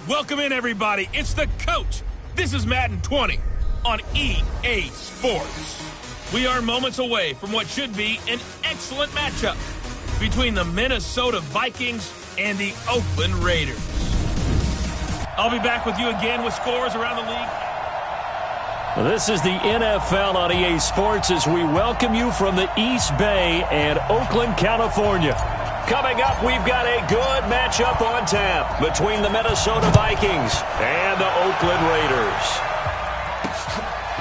Welcome in, everybody. It's the coach. This is Madden 20 on EA Sports. We are moments away from what should be an excellent matchup between the Minnesota Vikings and the Oakland Raiders. I'll be back with you again with scores around the league. This is the NFL on EA Sports as we welcome you from the East Bay and Oakland, California. Coming up, we've got a good matchup on tap between the Minnesota Vikings and the Oakland Raiders.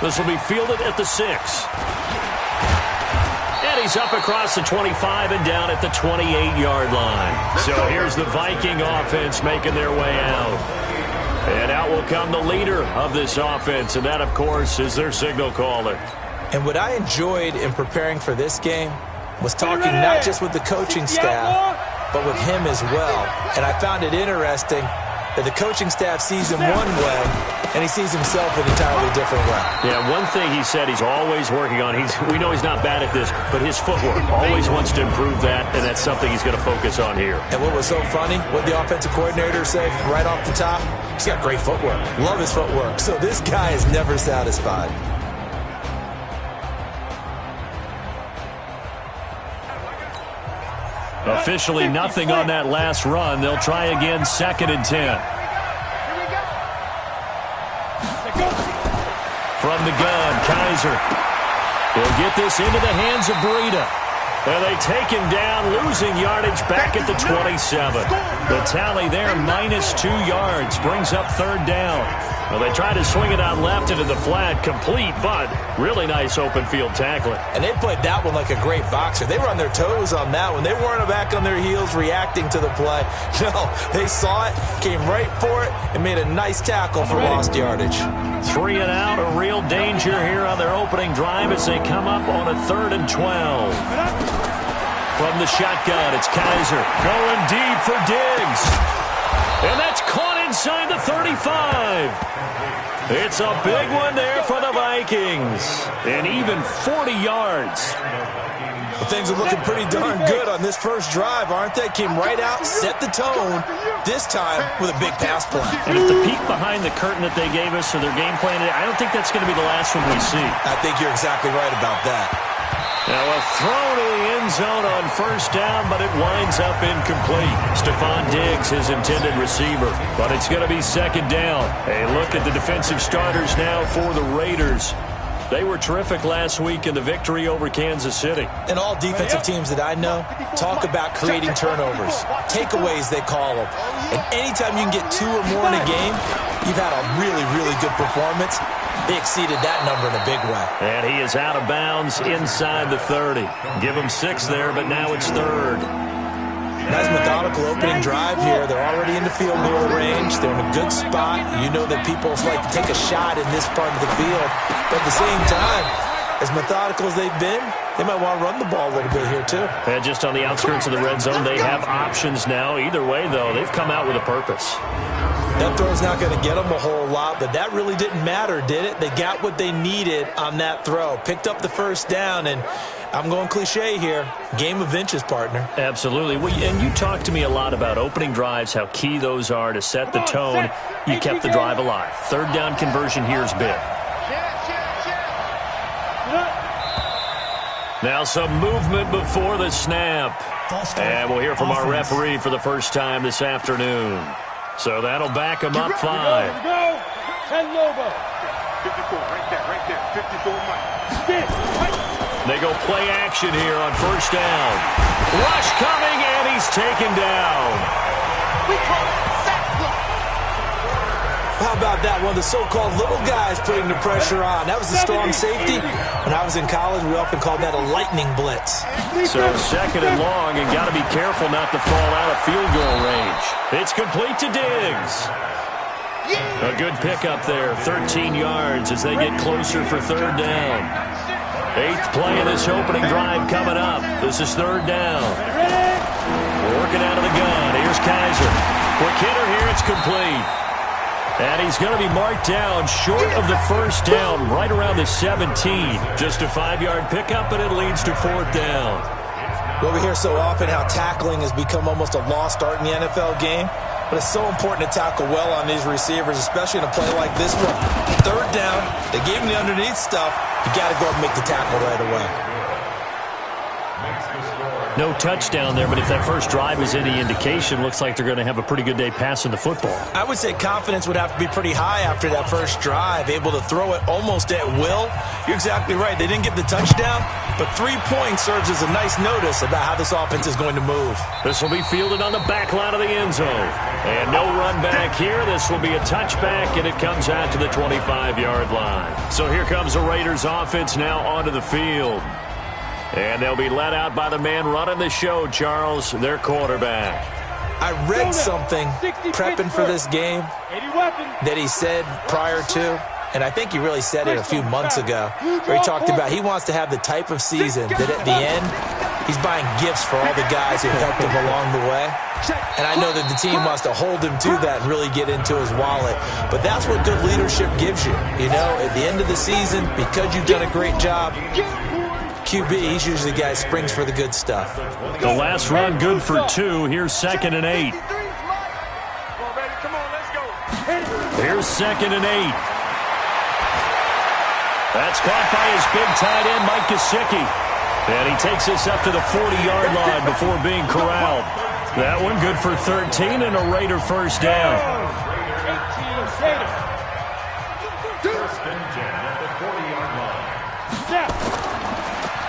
This will be fielded at the 6. And he's up across the 25 and down at the 28-yard line. So here's the Viking offense making their way out. And out will come the leader of this offense, and that, of course, is their signal caller. And what I enjoyed in preparing for this game was talking not just with the coaching staff, but with him as well. And I found it interesting that the coaching staff sees him one way, and he sees himself an entirely different way. Yeah, one thing he said he's always working on, we know he's not bad at this, but his footwork, always wants to improve that, and that's something he's going to focus on here. And what was so funny, what the offensive coordinator said right off the top, he's got great footwork. Love his footwork. So this guy is never satisfied. Officially nothing on that last run. They'll try again, 2nd and 10. From the gun, Kaiser. He'll get this into the hands of Breida. And they take him down, losing yardage back at the 27. The tally there, -2 yards, brings up 3rd down. Well, they try to swing it out left into the flat, complete, but really nice open field tackling. And they played that one like a great boxer. They were on their toes on that one. They weren't back on their heels reacting to the play. No, they saw it, came right for it, and made a nice tackle for lost yardage. 3 and out, a real danger here on their opening drive as they come up on a 3rd and 12. From the shotgun, it's Kaiser going deep for Diggs. And that's caught inside the 35. It's a big one there for the Vikings. And even 40 yards. Well, things are looking pretty darn good on this first drive, aren't they? Came right out, set the tone, this time with a big pass play. And if the peek behind the curtain that they gave us or their game plan, I don't think that's going to be the last one we see. I think you're exactly right about that. Now a throw to the end zone on 1st down, but it winds up incomplete. Stephon Diggs, his intended receiver, but it's going to be 2nd down. A look at the defensive starters now for the Raiders. They were terrific last week in the victory over Kansas City. And all defensive teams that I know talk about creating turnovers. Takeaways, they call them. And anytime you can get 2 or more in a game, you've had a really, really good performance. They exceeded that number in a big way. And he is out of bounds inside the 30. Give him 6 there, but now it's 3rd. Nice methodical opening drive here. They're already in the field goal range. They're in a good spot. You know that people like to take a shot in this part of the field. But at the same time, as methodical as they've been, they might want to run the ball a little bit here too. And just on the outskirts of the red zone, they have options now. Either way, though, they've come out with a purpose. That throw's not going to get them a whole lot, but that really didn't matter, did it? They got what they needed on that throw. Picked up the 1st down, and I'm going cliche here. Game of inches, partner. Absolutely. Well, and you talked to me a lot about opening drives, how key those are to set the tone. You kept the drive alive. 3rd down conversion here is big. Now some movement before the snap. And we'll hear from our referee for the first time this afternoon. So that'll back him up 5. Here we go. 10 Lobo. 54, right there. 54 Mike. They go play action here on 1st down. Rush coming, and he's taken down. We call it sack block. How about that? One of the so-called little guys putting the pressure on. That was a strong safety. When I was in college, we often called that a lightning blitz. So 2nd and long, and got to be careful not to fall out of field goal range. It's complete to Diggs. A good pickup there, 13 yards as they get closer for 3rd down. 8th play of this opening drive coming up. This is 3rd down. We're working out of the gun. Here's Kaiser. Quick hitter here, it's complete. And he's going to be marked down short of the 1st down, right around the 17. Just a 5-yard pickup, and it leads to 4th down. Well, we hear so often how tackling has become almost a lost art in the NFL game. But it's so important to tackle well on these receivers, especially in a play like this one. Third down, they gave him the underneath stuff. You got to go and make the tackle right away. No touchdown there, but if that first drive is any indication, looks like they're going to have a pretty good day passing the football. I would say confidence would have to be pretty high after that first drive, able to throw it almost at will. You're exactly right. They didn't get the touchdown, but 3 points serves as a nice notice about how this offense is going to move. This will be fielded on the back line of the end zone. And no run back here. This will be a touchback, and it comes out to the 25-yard line. So here comes the Raiders offense now onto the field. And they'll be let out by the man running the show, Charles, their quarterback. I read something prepping for this game that he said prior to, and I think he really said it a few months ago, where he talked about he wants to have the type of season that at the end, he's buying gifts for all the guys who helped him along the way. And I know that the team wants to hold him to that and really get into his wallet. But that's what good leadership gives you. You know, at the end of the season, because you've done a great job, QB, he's usually the guy who springs for the good stuff. The last run good for 2. Here's 2nd and 8. Here's 2nd and 8. That's caught by his big tight end, Mike Gesicki. And he takes this up to the 40-yard line before being corralled. That one good for 13 and a Raider first down.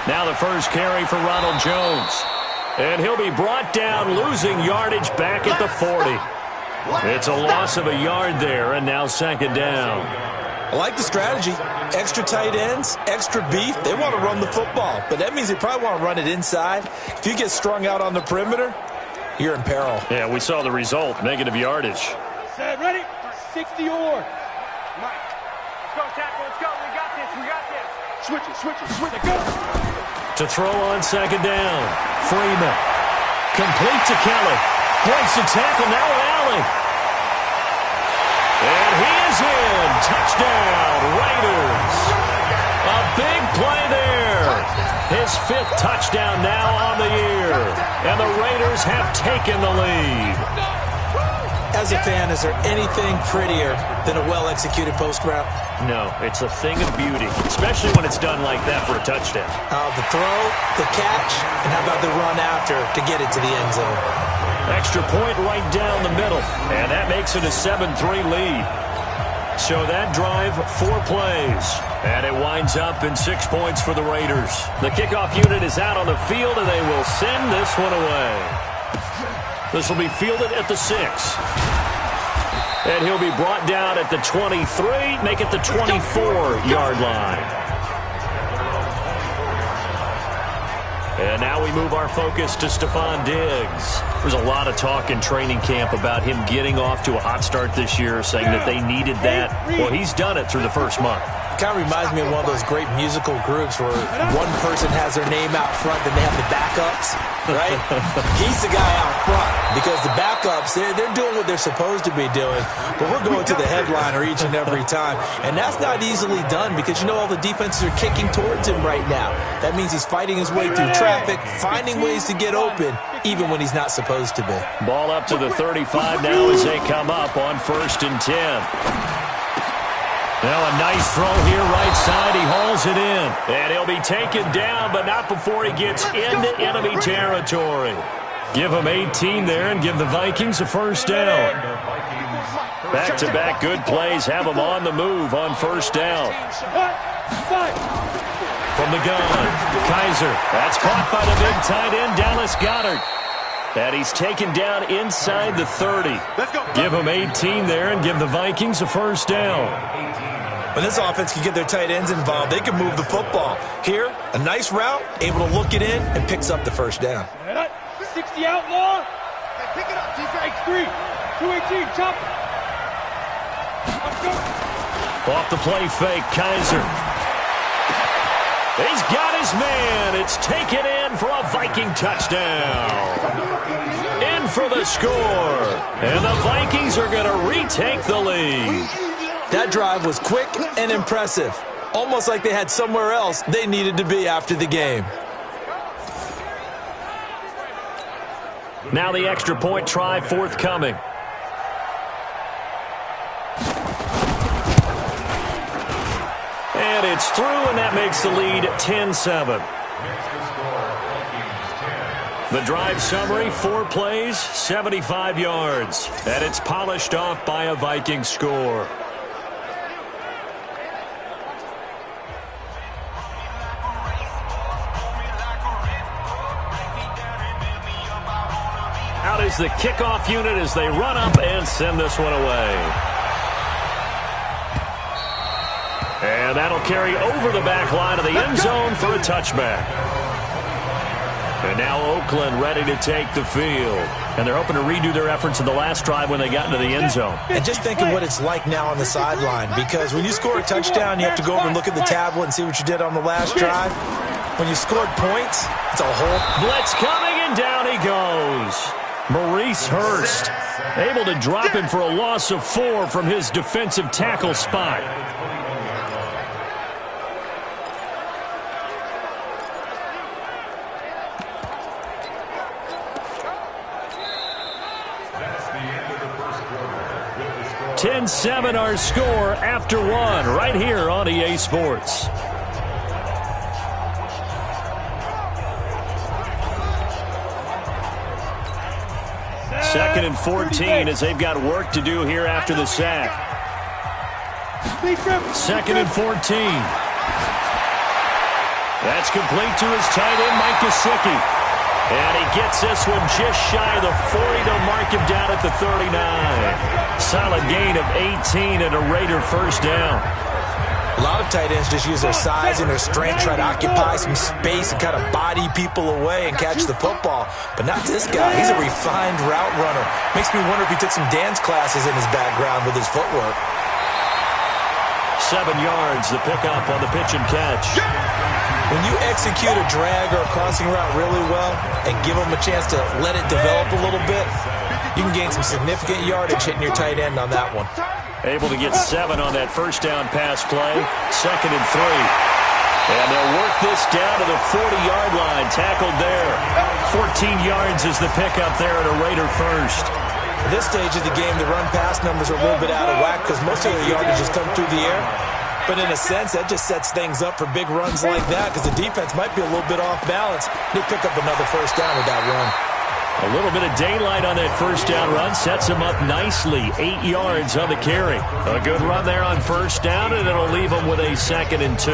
Now the first carry for Ronald Jones. And he'll be brought down, losing yardage back at the 40. It's a loss of a yard there, and now 2nd down. I like the strategy. Extra tight ends, extra beef. They want to run the football, but that means they probably want to run it inside. If you get strung out on the perimeter, you're in peril. Yeah, we saw the result, negative yardage. Set, ready? 60 or. Mike, let's go, tackle, let's go. We got this, we got this. Switch it, go. To throw on 2nd down. Freeman. Complete to Kelly. Breaks the tackle, now an alley. And he is in. Touchdown, Raiders. A big play there. His 5th touchdown now on the year. And the Raiders have taken the lead. As a fan, is there anything prettier than a well-executed post route? No, it's a thing of beauty, especially when it's done like that for a touchdown. The throw, the catch, and how about the run after to get it to the end zone? Extra point right down the middle, and that makes it a 7-3 lead. So that drive, 4 plays, and it winds up in 6 points for the Raiders. The kickoff unit is out on the field, and they will send this one away. This will be fielded at the 6. And he'll be brought down at the 23, make it the 24-yard line. And now we move our focus to Stephon Diggs. There's a lot of talk in training camp about him getting off to a hot start this year, saying that they needed that. Well, he's done it through the first month. Kind of reminds me of one of those great musical groups where one person has their name out front, then they have the backups, right? He's the guy out front because the backups, they're doing what they're supposed to be doing, but we're going to the headliner each and every time. And that's not easily done because, you know, all the defenses are kicking towards him right now. That means he's fighting his way through traffic, finding ways to get open, even when he's not supposed to be. Ball up to the 35 now as they come up on 1st and 10. Now a nice throw here right side. He hauls it in. And he'll be taken down, but not before he gets into enemy territory. Give him 18 there and give the Vikings a first down. Back-to-back good plays have him on the move on 1st down. From the gun, Kaiser. That's caught by the big tight end, Dallas Goedert. And he's taken down inside the 30. Give him 18 there and give the Vikings a first down. When this offense can get their tight ends involved, they can move the football. Here, a nice route, able to look it in, and picks up the first down. 60 outlaw. Pick it up, defense. 3, 218, chop. Off the play fake, Kaiser. He's got his man. It's taken in for a Viking touchdown. In for the score. And the Vikings are going to retake the lead. That drive was quick and impressive. Almost like they had somewhere else they needed to be after the game. Now the extra point try forthcoming. And it's through, and that makes the lead 10-7. The drive summary, 4 plays, 75 yards. And it's polished off by a Viking score. Out is the kickoff unit as they run up and send this one away. And that'll carry over the back line of the end zone for a touchback. And now Oakland ready to take the field. And they're hoping to redo their efforts in the last drive when they got into the end zone. And just thinking what it's like now on the sideline, because when you score a touchdown, you have to go over and look at the tablet and see what you did on the last drive. When you scored points, it's a whole... Blitz coming, and down he goes. Maurice Hurst able to drop him for a loss of 4 from his defensive tackle spot. That's 10-7 our score after 1 right here on EA Sports. Second and 14 as they've got work to do here after the sack. Second and 14. That's complete to his tight end, Mike Gesicki. And he gets this one just shy of the 40. They'll mark him down at the 39. Solid gain of 18 and a Raider first down. A lot of tight ends just use their size and their strength, try to occupy some space and kind of body people away and catch the football. But not this guy. He's a refined route runner. Makes me wonder if he took some dance classes in his background with his footwork. 7 yards, the pickup on the pitch and catch. When you execute a drag or a crossing route really well and give them a chance to let it develop a little bit, you can gain some significant yardage hitting your tight end on that one. Able to get 7 on that first down pass play. Second and 3. And they'll work this down to the 40-yard line. Tackled there. 14 yards is the pickup there at a Raider first. At this stage of the game, the run-pass numbers are a little bit out of whack because most of the yardage has come through the air. But in a sense, that just sets things up for big runs like that because the defense might be a little bit off balance. They pick up another first down with that run. A little bit of daylight on that first down run sets him up nicely. 8 yards on the carry. A good run there on first down, and it'll leave him with a 2nd and 2.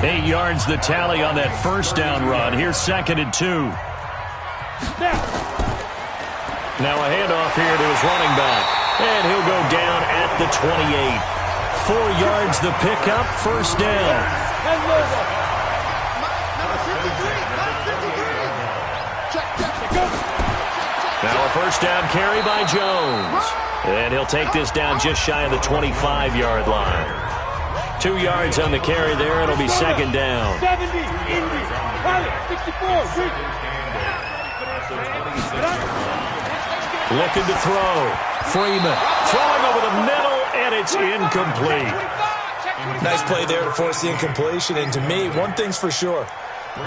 8 yards the tally on that first down run. Here's 2nd and 2. Now a handoff here to his running back. And he'll go down at the 28. 4 yards the pickup, first down. Now a first down carry by Jones. And he'll take this down just shy of the 25-yard line. 2 yards on the carry there. It'll be 2nd down. 70, Indy, 64, Looking to throw. Freeman throwing over the middle, and it's incomplete. Nice play there to force the incompletion. And to me, one thing's for sure.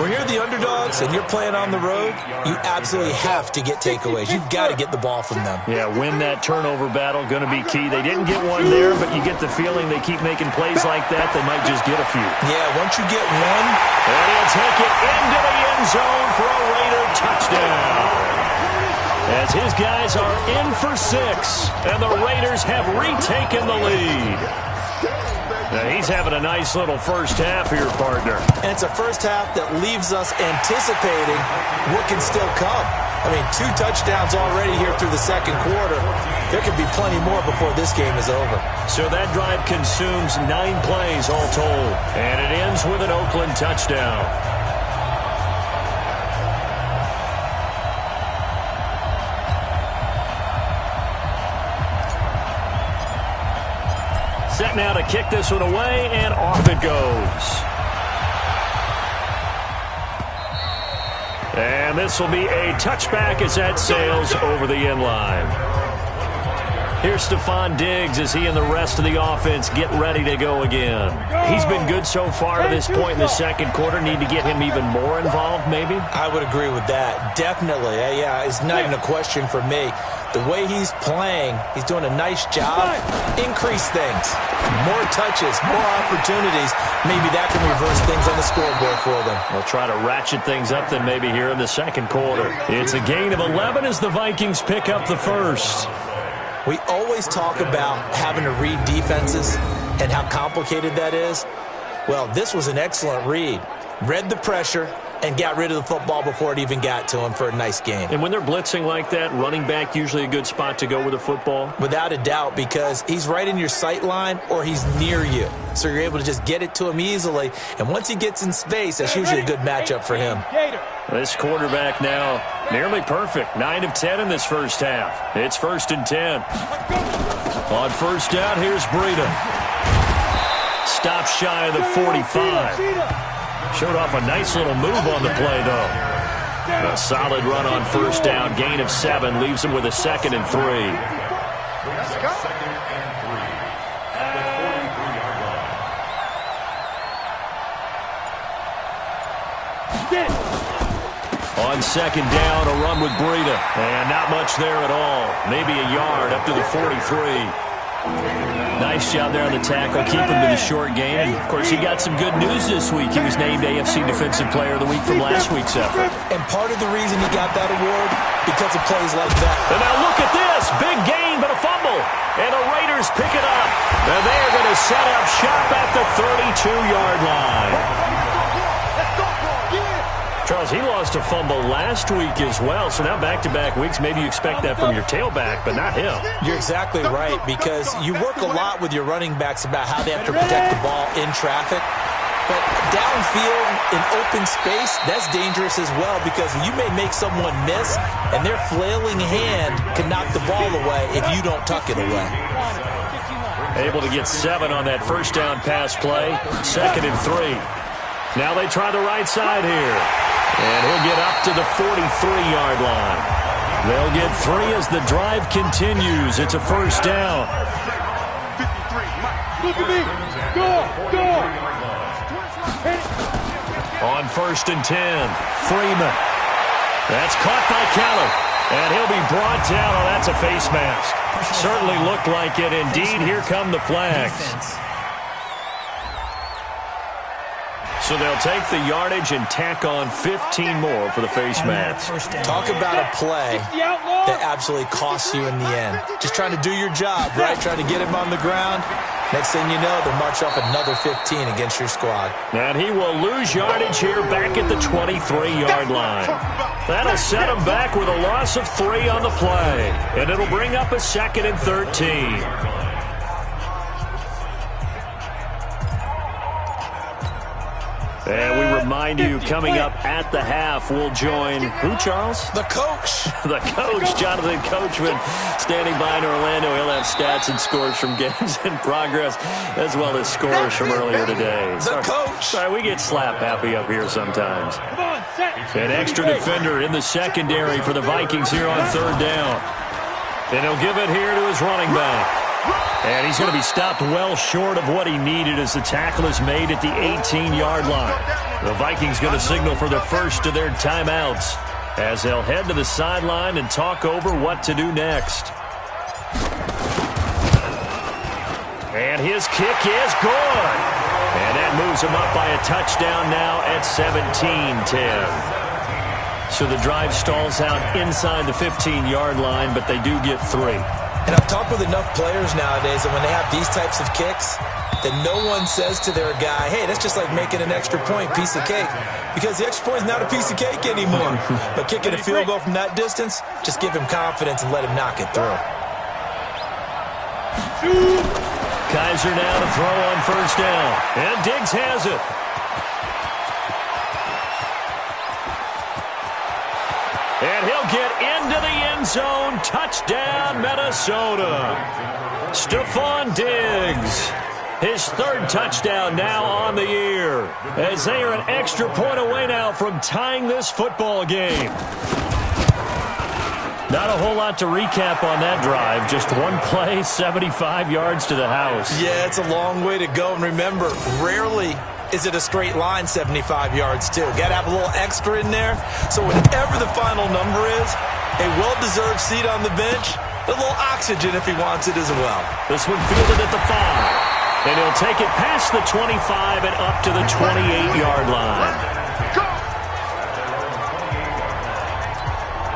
When you're the underdogs and you're playing on the road, you absolutely have to get takeaways. You've got to get the ball from them. Yeah, win that turnover battle, going to be key. They didn't get one there, but you get the feeling they keep making plays like that, they might just get a few. Yeah, once you get one. And he'll take it into the end zone for a Raider touchdown. As his guys are in for 6, and the Raiders have retaken the lead. Now he's having a nice little first half here, partner. And it's a first half that leaves us anticipating what can still come. I mean, 2 touchdowns already here through the second quarter. There could be plenty more before this game is over. So that drive consumes 9 plays all told. And it ends with an Oakland touchdown. Set now to kick this one away, and off it goes. And this will be a touchback as that sails over the end line. Here's Stephon Diggs as he and the rest of the offense get ready to go again. He's been good so far to this point in the second quarter. Need to get him even more involved, maybe? I would agree with that. Definitely. Yeah, it's not even a question for me. The way he's playing, he's doing a nice job. Increase things. More touches, more opportunities. Maybe that can reverse things on the scoreboard for them. We'll try to ratchet things up then maybe here in the second quarter. It's a gain of 11 as the Vikings pick up the first. We always talk about having to read defenses and how complicated that is. Well, this was an excellent read. Read the pressure and got rid of the football before it even got to him for a nice game. And when they're blitzing like that, running back usually a good spot to go with the football? Without a doubt, because he's right in your sight line or he's near you. So you're able to just get it to him easily. And once he gets in space, that's usually a good matchup for him. This quarterback now nearly perfect. 9 of 10 in this first half. It's 1st and 10. On first down, here's Breida. Stop shy of the 45. Showed off a nice little move on the play, though. A solid run on first down. Gain of 7 leaves him with a 2nd and 3. On second down, a run with Breida. And not much there at all. Maybe a yard up to the 43. Nice job there on the tackle. Keep him to the short game. And, of course, he got some good news this week. He was named AFC Defensive Player of the Week from last week's effort. And part of the reason he got that award, because of plays like that. And now look at this. Big gain, but a fumble. And the Raiders pick it up. And they're going to set up shop at the 32-yard line. Charles, he lost a fumble last week as well, so now back-to-back weeks, maybe you expect that from your tailback, but not him. You're exactly right, because you work a lot with your running backs about how they have to protect the ball in traffic. But downfield, in open space, that's dangerous as well, because you may make someone miss, and their flailing hand can knock the ball away if you don't tuck it away. Able to get 7 on that first down pass play, 2nd and 3. Now they try the right side here. And he'll get up to the 43-yard line. They'll get 3 as the drive continues. It's a first down. 53, look at me. Go. On 1st and 10, Freeman. That's caught by Keller. And he'll be brought down. Oh, that's a face mask. Certainly looked like it. Indeed, here come the flags. So they'll take the yardage and tack on 15 more for the face mask. Talk about a play that absolutely costs you in the end. Just trying to do your job, right? Trying to get him on the ground. Next thing you know, they'll march off another 15 against your squad. And he will lose yardage here back at the 23-yard line. That'll set him back with a loss of 3 on the play. And it'll bring up a 2nd and 13. And we remind you, coming up at the half, we'll join who, Charles? The coach. The coach, Jonathan Coachman, standing by in Orlando. He'll have stats and scores from games in progress, as well as scores from earlier today. The coach. Sorry, we get slap happy up here sometimes. An extra defender in the secondary for the Vikings here on 3rd down. And he'll give it here to his running back. And he's going to be stopped well short of what he needed as the tackle is made at the 18-yard line. The Vikings going to signal for the first of their timeouts as they'll head to the sideline and talk over what to do next. And his kick is good. And that moves him up by a touchdown now at 17-10. So the drive stalls out inside the 15-yard line, but they do get 3. And I've talked with enough players nowadays that when they have these types of kicks, that no one says to their guy, hey, that's just like making an extra point, piece of cake. Because the extra point is not a piece of cake anymore. But kicking a field goal from that distance, just give him confidence and let him knock it through. Kaiser now to throw on first down. And Diggs has it. And he'll get into the end zone. Touchdown, Minnesota. Stephon Diggs. His 3rd touchdown now on the year. As they are an extra point away now from tying this football game. Not a whole lot to recap on that drive. Just one play, 75 yards to the house. Yeah, it's a long way to go. And remember, rarely is it a straight line 75 yards, too. Got to have a little extra in there. So whatever the final number is, a well-deserved seat on the bench, a little oxygen if he wants it as well. This one fielded at the 5. And he'll take it past the 25 and up to the 28-yard line.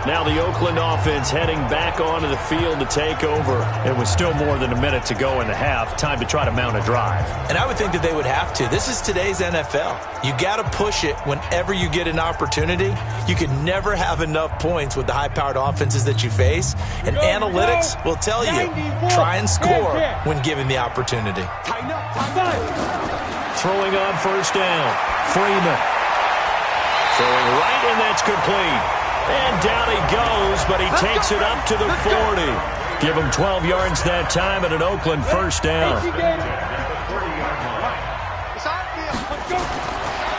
Now the Oakland offense heading back onto the field to take over. It was still more than a minute to go in the half. Time to try to mount a drive. And I would think that they would have to. This is today's NFL. You got to push it whenever you get an opportunity. You can never have enough points with the high-powered offenses that you face. And analytics will tell you, try and score when given the opportunity. Throwing on first down. Freeman. Throwing right, and that's complete. And down he goes, but he takes it up to the 40. Give him 12 yards that time at an Oakland first down.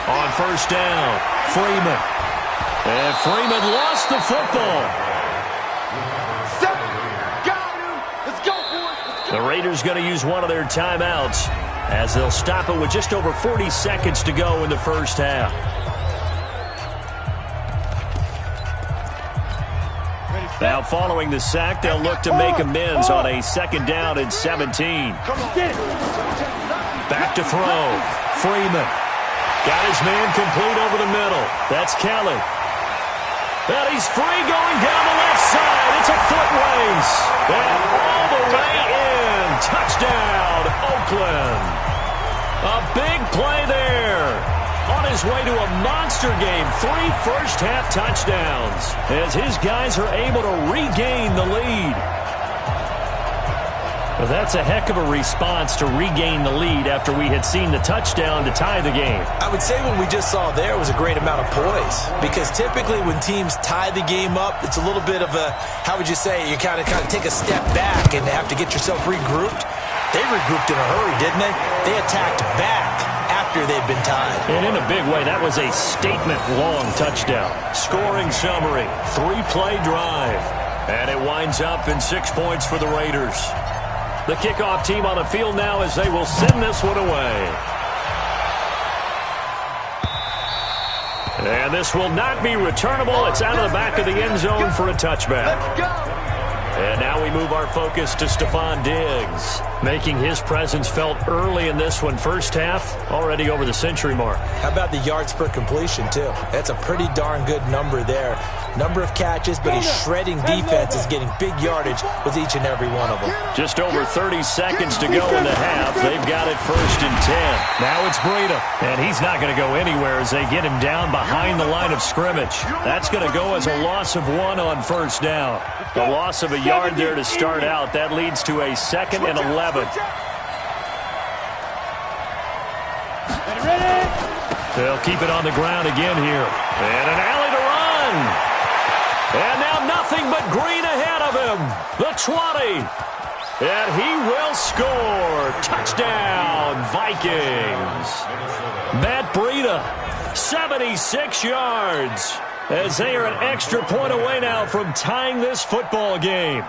On first down, Freeman. And Freeman lost the football. The Raiders going to use one of their timeouts as they'll stop it with just over 40 seconds to go in the first half. Now following the sack, they'll look to make amends on a second down and 17. Back to throw. Freeman. Got his man complete over the middle. That's Kelly. And he's free going down the left side. It's a foot race. And all the way in. Touchdown, Oakland. A big play there. On his way to a monster game, 3 first-half touchdowns as his guys are able to regain the lead. Well, that's a heck of a response to regain the lead after we had seen the touchdown to tie the game. I would say what we just saw there was a great amount of poise, because typically when teams tie the game up, it's a little bit of a, how would you say, you kind of take a step back and have to get yourself regrouped. They regrouped in a hurry, didn't they? They attacked back after they'd been tied. And in a big way, that was a statement-long touchdown. Scoring summary, 3-play drive. And it winds up in 6 points for the Raiders. The kickoff team on the field now as they will send this one away. And this will not be returnable. It's out of the back of the end zone for a touchback. And now we move our focus to Stephon Diggs, making his presence felt early in this one. First half, already over the century mark. How about the yards per completion, too? That's a pretty darn good number there. Number of catches, but he's shredding defenses, getting big yardage with each and every one of them. Just over 30 seconds to go in the half. They've got it 1st and 10. Now it's Breida, and he's not going to go anywhere as they get him down behind the line of scrimmage. That's going to go as a loss of 1 on first down. The loss of a yard there to start out. That leads to a 2nd and 11. They'll keep it on the ground again here. And an alley to run. And now nothing but green ahead of him. The 20. And he will score. Touchdown, Vikings. Matt Breida, 76 yards. As they are an extra point away now from tying this football game.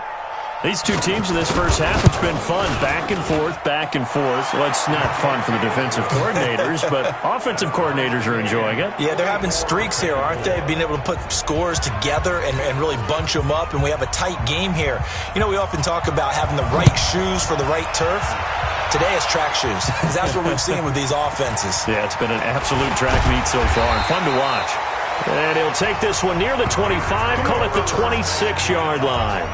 These two teams in this first half, it's been fun. Back and forth, back and forth. Well, it's not fun for the defensive coordinators, but offensive coordinators are enjoying it. Yeah, they're having streaks here, aren't they? Being able to put scores together and really bunch them up, and we have a tight game here. You know, we often talk about having the right shoes for the right turf. Today is track shoes, because that's what we've seen with these offenses. Yeah, it's been an absolute track meet so far, and fun to watch. And he'll take this one near the 25, call it the 26-yard line.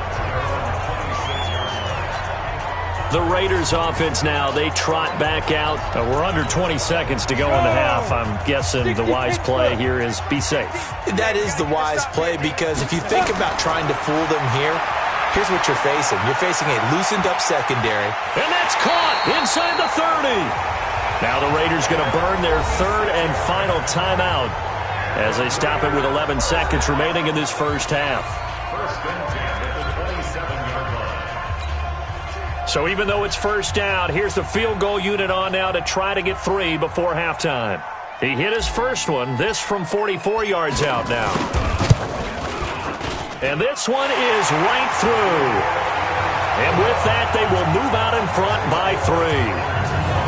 The Raiders offense now, they trot back out. We're under 20 seconds to go in the half. I'm guessing the wise play here is be safe. That is the wise play, because if you think about trying to fool them here, here's what you're facing. You're facing a loosened up secondary. And that's caught inside the 30. Now the Raiders going to burn their 3rd and final timeout as they stop it with 11 seconds remaining in this first half. So even though it's first down, here's the field goal unit on now to try to get 3 before halftime. He hit his first one, this from 44 yards out now. And this one is right through. And with that, they will move out in front by 3.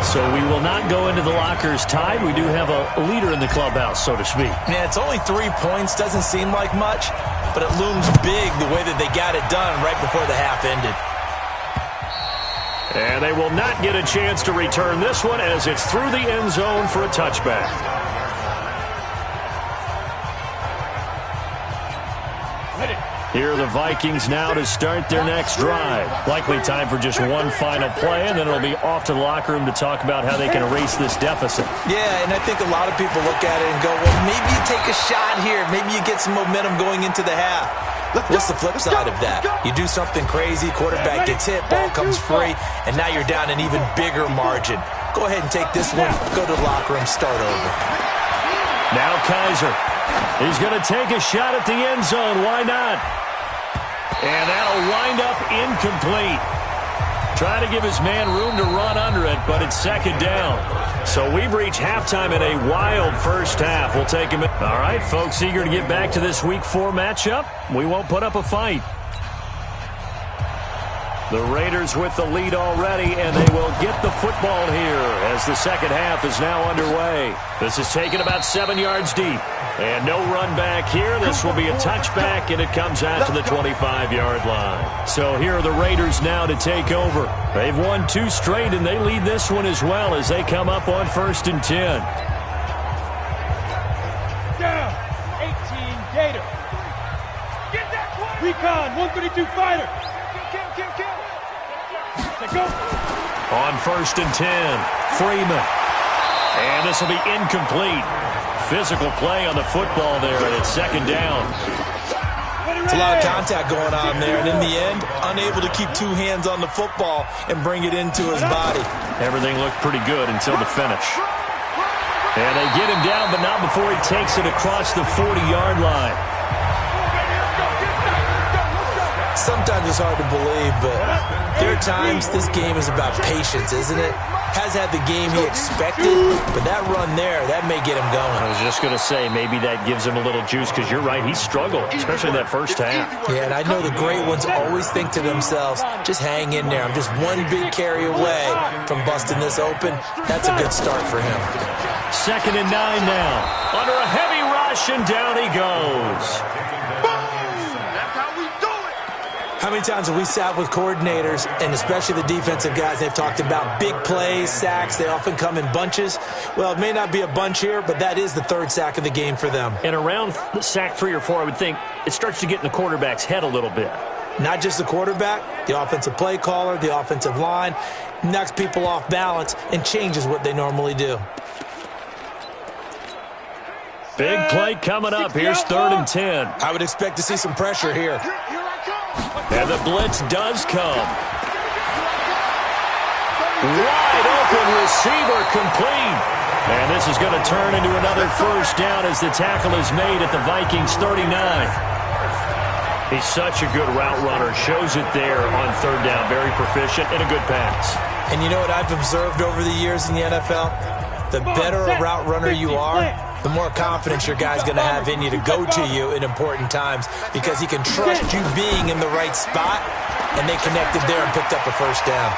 So we will not go into the lockers tied. We do have a leader in the clubhouse, so to speak. Yeah, it's only 3 points. Doesn't seem like much, but it looms big the way that they got it done right before the half ended. And they will not get a chance to return this one as it's through the end zone for a touchback. Here are the Vikings now to start their next drive. Likely time for just one final play, and then it'll be off to the locker room to talk about how they can erase this deficit. Yeah, and I think a lot of people look at it and go, well, maybe you take a shot here. Maybe you get some momentum going into the half. What's the flip side of that? You do something crazy, quarterback gets hit, ball comes free, and now you're down an even bigger margin. Go ahead and take this one, go to the locker room, start over. Now Kaiser. He's going to take a shot at the end zone. Why not? And that'll wind up incomplete. Trying to give his man room to run under it, but it's second down. So we've reached halftime in a wild first half. We'll take him. All right, folks, eager to get back to this Week 4 matchup. We won't put up a fight. The Raiders with the lead already, and they will get the football here as the second half is now underway. This is taken about 7 yards deep. And no run back here. This will be a touchback, and it comes out to the 25-yard line. So here are the Raiders now to take over. They've won 2 straight, and they lead this one as well as they come up on 1st and 10. Down, 18 Gator. Get that Recon, 132 fighter. Kill. On 1st and 10, Freeman. And this will be incomplete. Physical play on the football there, and it's second down. It's a lot of contact going on there, and in the end, unable to keep 2 hands on the football and bring it into his body. Everything looked pretty good until the finish. And they get him down, but not before he takes it across the 40-yard line. Sometimes it's hard to believe, but there are times this game is about patience, isn't it? Has had the game he expected, but that run there, that may get him going. I was just going to say, maybe that gives him a little juice, because you're right, he struggled, especially in that first half. Yeah, and I know the great ones always think to themselves, just hang in there. I'm just one big carry away from busting this open. That's a good start for him. 2nd and 9 now. Under a heavy rush, and down he goes. How many times have we sat with coordinators, and especially the defensive guys, they've talked about big plays, sacks. They often come in bunches. Well, it may not be a bunch here, but that is the 3rd sack of the game for them. And around sack 3 or 4, I would think it starts to get in the quarterback's head a little bit. Not just the quarterback, the offensive play caller, the offensive line, knocks people off balance and changes what they normally do. Big play coming up. Here's 3rd and 10. I would expect to see some pressure here. And the blitz does come. Wide open receiver complete. And this is going to turn into another first down as the tackle is made at the Vikings 39. He's such a good route runner. Shows it there on 3rd down. Very proficient and a good pass. And you know what I've observed over the years in the NFL? The better a route runner you are, the more confidence your guy's going to have in you to go to you in important times, because he can trust you being in the right spot, and they connected there and picked up a first down.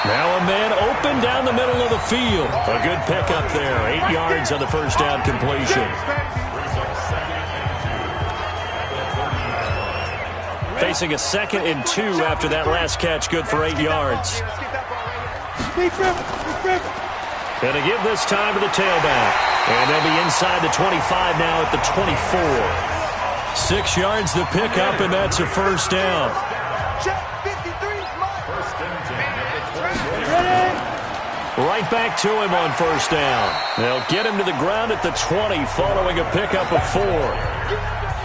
Now a man open down the middle of the field. A good pickup there. 8 yards on the first down completion. Facing a 2nd and 2 after that last catch. Good for 8 yards. Going to give this time to the tailback. And they'll be inside the 25 now at the 24. 6 yards the pickup, and that's a first down. Right back to him on first down. They'll get him to the ground at the 20 following a pickup of 4.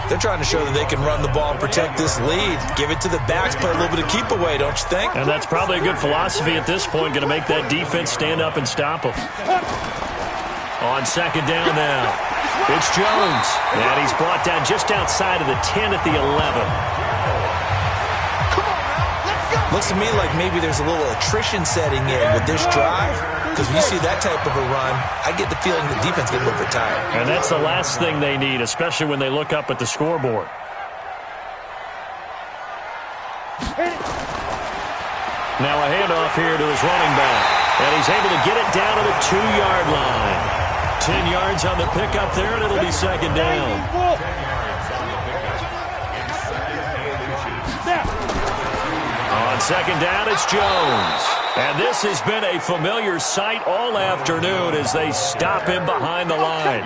They're trying to show that they can run the ball and protect this lead. Give it to the backs, play a little bit of keep away, don't you think? And that's probably a good philosophy at this point, going to make that defense stand up and stop them. On 2nd down now, it's Jones. And he's brought down just outside of the 10 at the 11. Looks to me like maybe there's a little attrition setting in with this drive, because when you see that type of a run, I get the feeling the defense gets a little bit tired. And that's the last thing they need, especially when they look up at the scoreboard. Now a handoff here to his running back. And he's able to get it down to the 2-yard line. 10 yards on the pickup there, and it'll be second down. On second down, it's Jones. And this has been a familiar sight all afternoon as they stop him behind the line.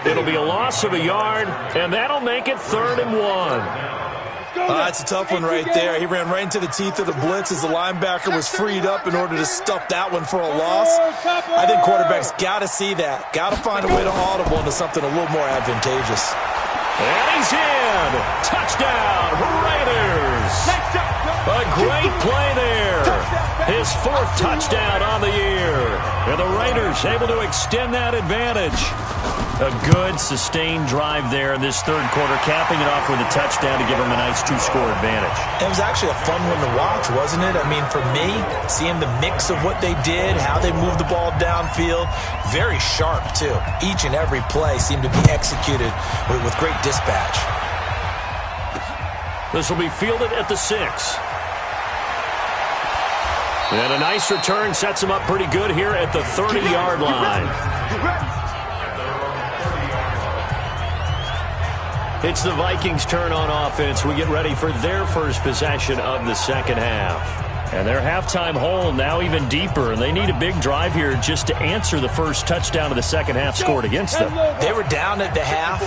It'll be a loss of a yard, and that'll make it 3rd and 1. That's a tough one right there. He ran right into the teeth of the blitz as the linebacker was freed up in order to stuff that one for a loss. I think quarterbacks got to see that. Got to find a way to audible into something a little more advantageous. And he's in. Touchdown, Raiders. A great play there. His 4th touchdown on the year. And the Raiders able to extend that advantage. A good, sustained drive there in this 3rd quarter, capping it off with a touchdown to give them a nice 2-score advantage. It was actually a fun one to watch, wasn't it? I mean, for me, seeing the mix of what they did, how they moved the ball downfield, very sharp, too. Each and every play seemed to be executed with great dispatch. This will be fielded at the 6. And a nice return sets him up pretty good here at the 30-yard line. It's the Vikings' turn on offense. We get ready for their first possession of the second half. And their halftime hole now even deeper, and they need a big drive here just to answer the first touchdown of the second half scored against them. They were down at the half.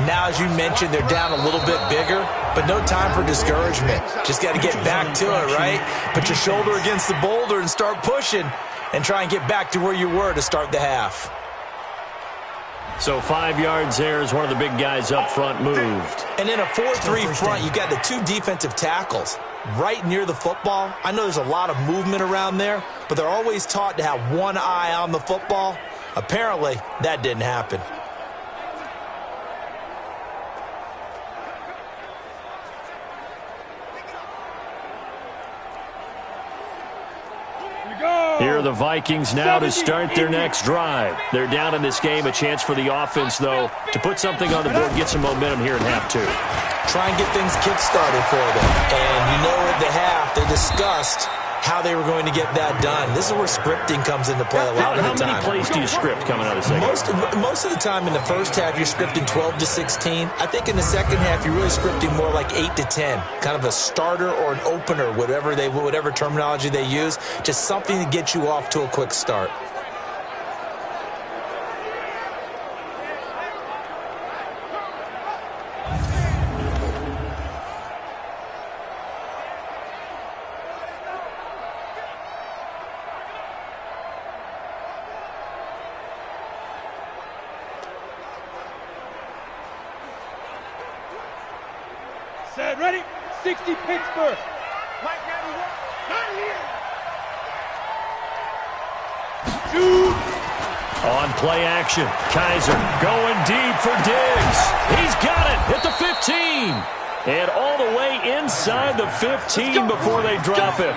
Now, as you mentioned, they're down a little bit bigger, but no time for discouragement. Just got to get back to it, right? Put your shoulder against the boulder and start pushing and try and get back to where you were to start the half. So 5 yards there as one of the big guys up front moved. And in a 4-3 front, you've got the 2 defensive tackles right near the football. I know there's a lot of movement around there, but they're always taught to have one eye on the football. Apparently, that didn't happen. Here are the Vikings now to start their next drive. They're down in this game. A chance for the offense, though, to put something on the board, get some momentum here in half 2. Try and get things kick-started for them. And you know at the half, they discussed how they were going to get that done. This is where scripting comes into play a lot of the time. How many plays do you script coming out of the second? Most of the time in the first half, you're scripting 12 to 16. I think in the second half, you're really scripting more like 8 to 10. Kind of a starter or an opener, whatever terminology they use. Just something to get you off to a quick start. Set, ready? 60 Pittsburgh. Mike 91. Not here. Shoot. On play action, Kaiser going deep for Diggs. He's got it at the 15. And all the way inside the 15 before they drop him.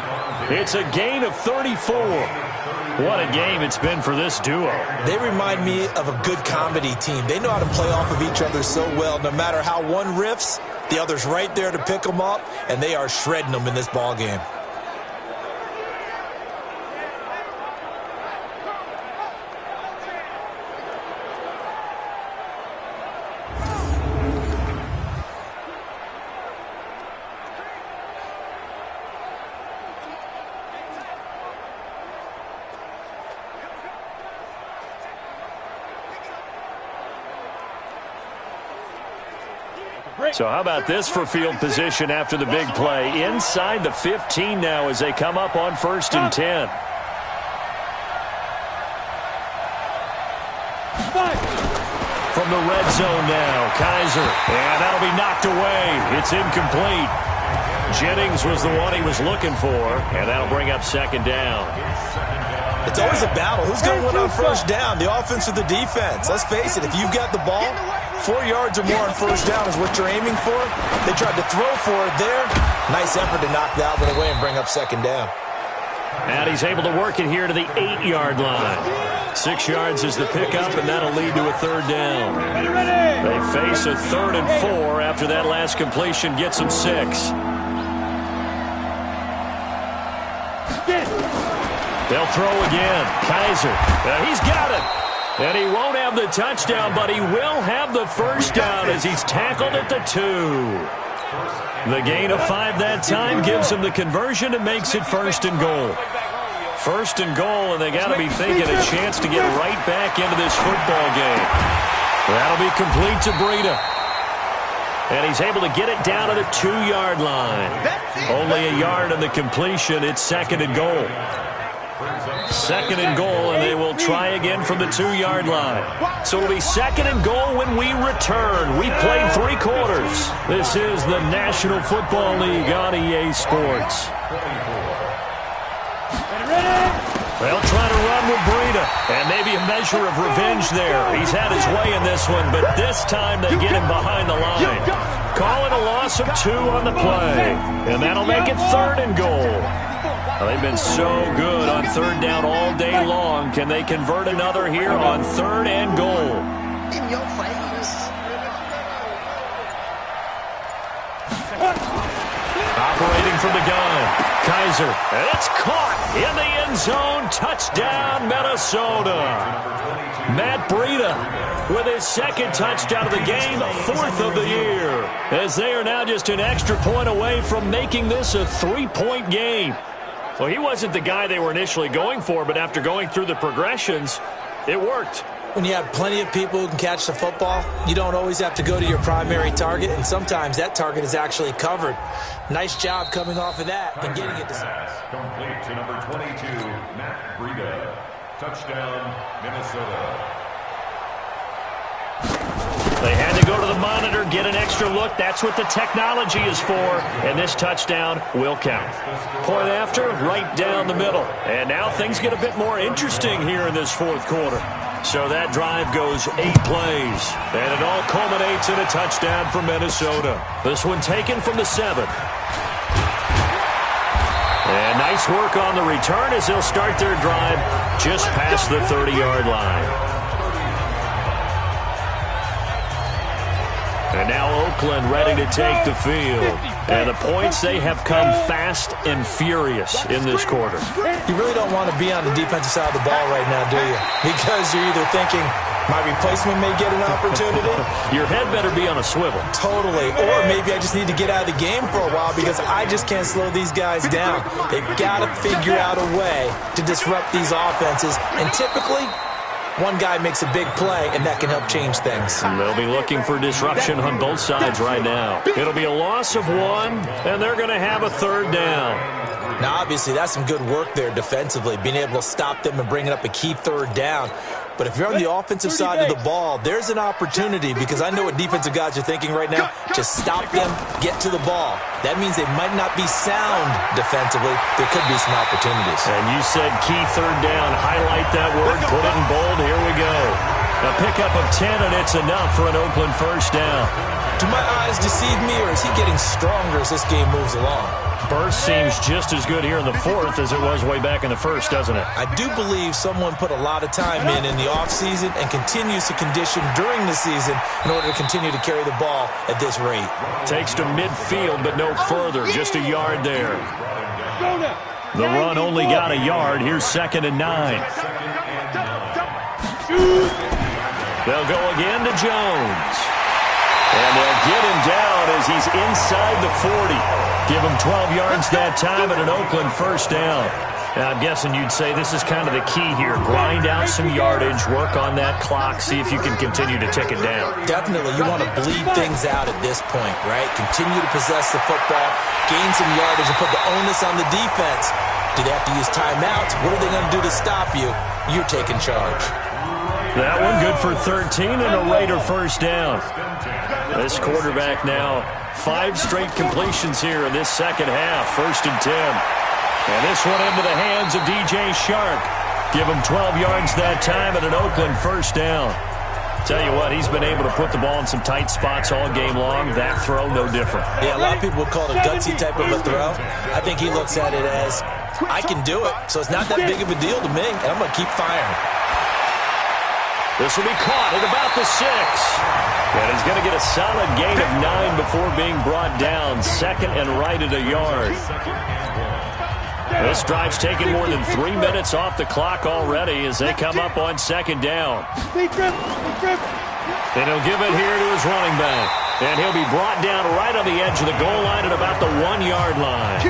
It's a gain of 34. What a game it's been for this duo. They remind me of a good comedy team. They know how to play off of each other so well. No matter how one riffs, the other's right there to pick them up, and they are shredding them in this ball game. So how about this for field position after the big play? Inside the 15 now as they come up on 1st and 10. From the red zone now, Kaiser. And that'll be knocked away. It's incomplete. Jennings was the one he was looking for, and that'll bring up 2nd down. It's always a battle. Who's going to win on 1st down, the offense or the defense? Let's face it, if you've got the ball, 4 yards or more on 1st down is what you're aiming for. They tried to throw for it there. Nice effort to knock that one away and bring up 2nd down. And he's able to work it here to the 8-yard line. 6 yards is the pickup, and that'll lead to a 3rd down. They face a 3rd and 4 after that last completion gets them 6. They'll throw again. Kaiser. He's got it. And he won't have the touchdown, but he will have the first down as he's tackled at the 2. The gain of 5 that time gives him the conversion and makes it 1st and goal. 1st and goal, and they got to be thinking a chance to get right back into this football game. That'll be complete to Breida. And he's able to get it down to the 2-yard line. Only a yard on the completion. It's 2nd and goal. 2nd and goal, and they will try again from the 2-yard line. So it'll be 2nd and goal when we return. We played 3 quarters. This is the National Football League on EA Sports. They'll try to run with Breida, and maybe a measure of revenge there. He's had his way in this one, but this time they get him behind the line. Call it a loss of 2 on the play, and that'll make it 3rd and goal. Well, they've been so good on 3rd down all day long. Can they convert another here on 3rd and goal? In your face. Operating from the gun, Kaiser. And it's caught in the end zone. Touchdown, Minnesota. Matt Breida with his 2nd touchdown of the game, 4th of the year. As they are now just an extra point away from making this a 3-point game. Well, he wasn't the guy they were initially going for, but after going through the progressions, it worked. When you have plenty of people who can catch the football, you don't always have to go to your primary target, and sometimes that target is actually covered. Nice job coming off of that and getting it to someone. Complete to number 22, Matt Breida. Touchdown, Minnesota. They had to go to the monitor, get an extra look. That's what the technology is for, and this touchdown will count. Point after, right down the middle. And now things get a bit more interesting here in this 4th quarter. So that drive goes 8 plays, and it all culminates in a touchdown for Minnesota. This one taken from the 7. And nice work on the return as they'll start their drive just past the 30-yard line. And now Oakland ready to take the field. And the points, they have come fast and furious in this quarter. You really don't want to be on the defensive side of the ball right now, do you? Because you're either thinking, my replacement may get an opportunity. Your head better be on a swivel. Totally. Or maybe I just need to get out of the game for a while because I just can't slow these guys down. They've got to figure out a way to disrupt these offenses. And typically, one guy makes a big play, and that can help change things. They'll be looking for disruption on both sides right now. It'll be a loss of 1, and they're going to have a 3rd down. Now, obviously, that's some good work there defensively, being able to stop them and bringing up a key 3rd down. But if you're on the offensive side of the ball, there's an opportunity because I know what defensive guys are thinking right now. Just stop them, get to the ball. That means they might not be sound defensively. There could be some opportunities. And you said key 3rd down. Highlight that word. Put it in bold. Here we go. A pickup of 10, and it's enough for an Oakland 1st down. Do my eyes deceive me, or is he getting stronger as this game moves along? Burst seems just as good here in the 4th as it was way back in the 1st, doesn't it? I do believe someone put a lot of time in the offseason and continues to condition during the season in order to continue to carry the ball at this rate. Takes to midfield, but no further. Just a yard there. The run only got a yard. Here's 2nd and 9. They'll go again to Jones. And they'll get him down as he's inside the 40. Give him 12 yards that time and an Oakland 1st down. Now, I'm guessing you'd say this is kind of the key here. Grind out some yardage, work on that clock, see if you can continue to tick it down. Definitely. You want to bleed things out at this point, right? Continue to possess the football, gain some yardage, and put the onus on the defense. Do they have to use timeouts? What are they going to do to stop you? You're taking charge. That one good for 13 and a Raider 1st down. This quarterback now 5 straight completions here in this 2nd half. 1st and 10. And this one into the hands of DJ Shark. Give him 12 yards that time and an Oakland 1st down. Tell you what, he's been able to put the ball in some tight spots all game long. That throw, no different. Yeah, a lot of people would call it a gutsy type of a throw. I think he looks at it as, I can do it, so it's not that big of a deal to me, and I'm going to keep firing. This will be caught at about the 6. And he's going to get a solid gain of 9 before being brought down. 2nd and right at a yard. This drive's taken more than 3 minutes off the clock already as they come up on second down. And he'll give it here to his running back. And he'll be brought down right on the edge of the goal line at about the 1-yard line.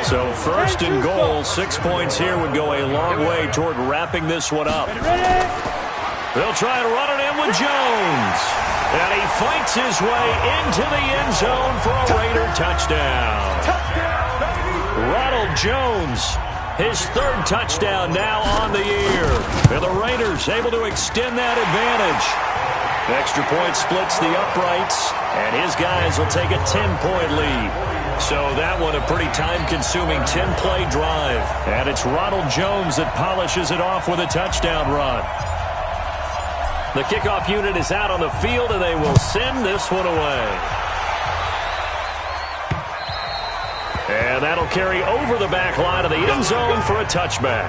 So first and goal, 6 points here would go a long way toward wrapping this one up. They'll try to run it in with Jones. And he fights his way into the end zone for a Raider touchdown. Ronald Jones, his 3rd touchdown now on the year. And the Raiders able to extend that advantage. Extra point splits the uprights, and his guys will take a 10-point lead. So that one a pretty time-consuming 10-play drive. And it's Ronald Jones that polishes it off with a touchdown run. The kickoff unit is out on the field, and they will send this one away. And that'll carry over the back line of the end zone for a touchback.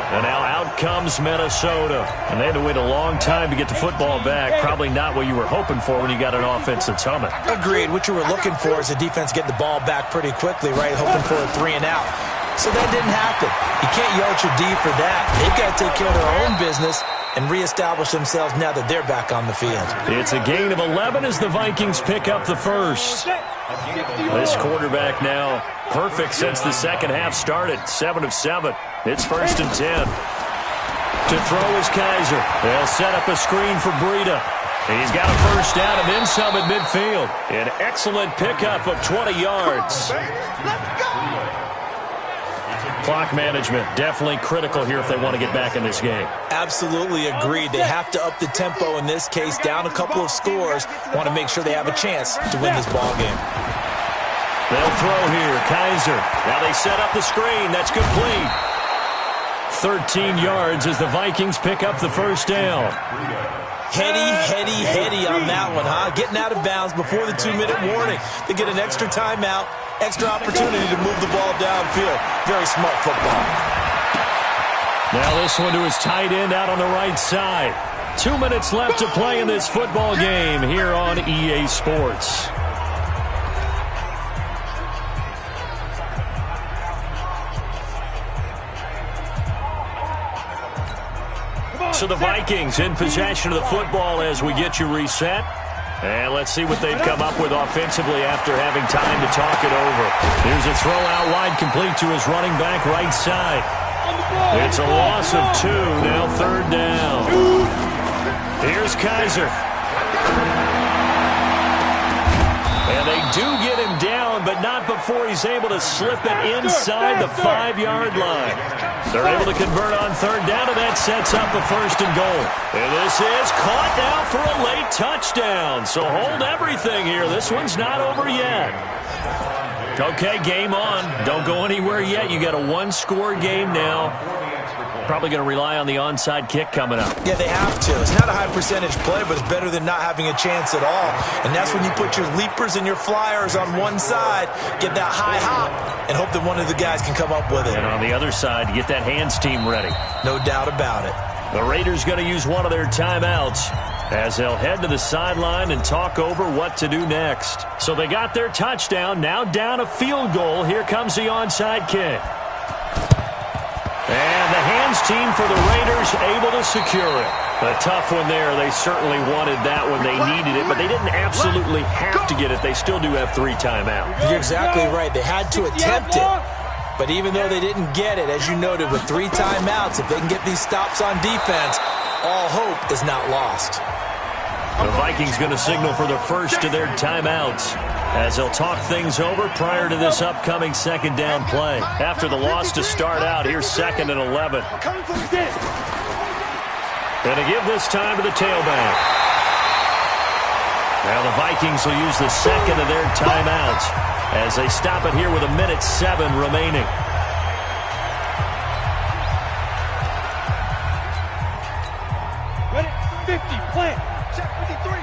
And now out comes Minnesota. And they had to wait a long time to get the football back. Probably not what you were hoping for when you got an offense that's humming. Agreed. What you were looking for is the defense get the ball back pretty quickly, right? Hoping for a 3 and out. So that didn't happen. You can't yell at your D for that. They've got to take care of their own business and reestablish themselves now that they're back on the field. It's a gain of 11 as the Vikings pick up the first. This quarterback now perfect since the second half started. 7 of 7. It's 1st and 10. To throw is Kaiser. They'll set up a screen for Breida. He's got a first down and then some at midfield. An excellent pickup of 20 yards. Clock management definitely critical here if they want to get back in this game. Absolutely agreed. They have to up the tempo in this case, down a couple of scores. Want to make sure they have a chance to win this ball game. They'll throw here. Kaiser. Now they set up the screen. That's complete. 13 yards as the Vikings pick up the first down. Heady on that one, huh? Getting out of bounds before the 2-minute warning. They get an extra timeout, extra opportunity to move the ball downfield. Very smart football. Now this one to his tight end out on the right side. 2 minutes left to play in this football game here on EA Sports. So the Vikings in possession of the football as we get you reset. And let's see what they've come up with offensively after having time to talk it over. Here's a throw out wide complete to his running back right side. It's a loss of 2, now 3rd down. Here's Kaiser. And they do get him down, but not before he's able to slip it inside the 5-yard line. They're able to convert on 3rd down, and that sets up a 1st and goal. And this is caught now for a late touchdown. So hold everything here. This one's not over yet. Okay, game on. Don't go anywhere yet. You got a 1-score game now. Probably going to rely on the onside kick coming up. Yeah, they have to. It's not a high percentage play, but it's better than not having a chance at all. And that's when you put your leapers and your flyers on one side, get that high hop, and hope that one of the guys can come up with it. And on the other side, get that hands team ready. No doubt about it. The Raiders going to use one of their timeouts as they'll head to the sideline and talk over what to do next. So they got their touchdown, now down a field goal. Here comes the onside kick. And the hands team for the Raiders able to secure it. A tough one there. They certainly wanted that when they needed it, but they didn't absolutely have to get it. They still do have 3 timeouts. You're exactly right. They had to attempt it. But even though they didn't get it, as you noted, with 3 timeouts, if they can get these stops on defense, all hope is not lost. The Vikings going to signal for the first of their timeouts as they'll talk things over prior to this upcoming 2nd down play. After the loss to start out, here's 2nd and 11. And to give this time to the tailback. Now the Vikings will use the 2nd of their timeouts as they stop it here with 1:07 remaining. Ready? 50, plant. Check 53.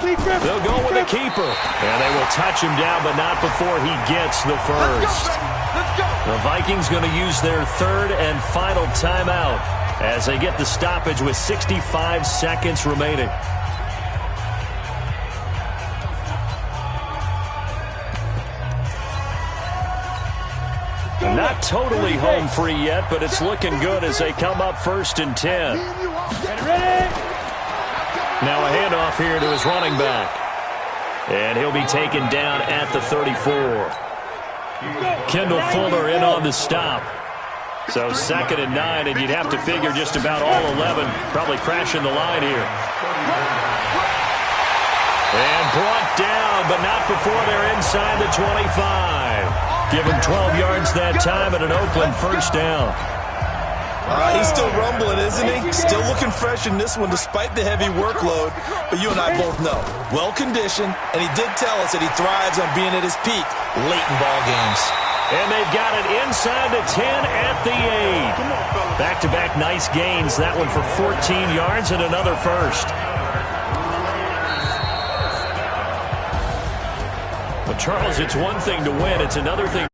They'll go with a keeper. And they will touch him down, but not before he gets the first. The Vikings going to use their 3rd and final timeout as they get the stoppage with 65 seconds remaining. Not totally home free yet, but it's looking good as they come up 1st and 10. Now a handoff here to his running back. And he'll be taken down at the 34. Kendall Fuller in on the stop. So 2nd and 9, and you'd have to figure just about all 11 probably crashing the line here. And brought down, but not before they're inside the 25. Give him 12 yards that time and an Oakland 1st down. He's still rumbling, isn't he? Still looking fresh in this one despite the heavy workload. But you and I both know, well-conditioned, and he did tell us that he thrives on being at his peak late in ball games. And they've got it inside the 10 at the 8. Back-to-back nice gains. That one for 14 yards and another 1st. But Charles, it's one thing to win. It's another thing.